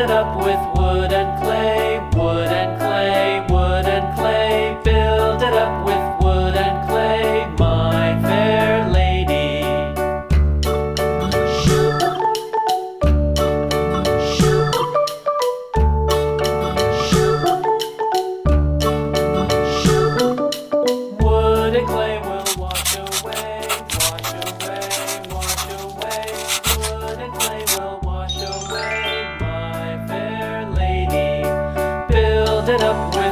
it up with wood and clay, wood and clay, wood and clay. Build it up with wood and clay, my fair lady. Wood and clay will wash away, wash away, wash away. Wood and clay will wash away, my fair lady. Build it up with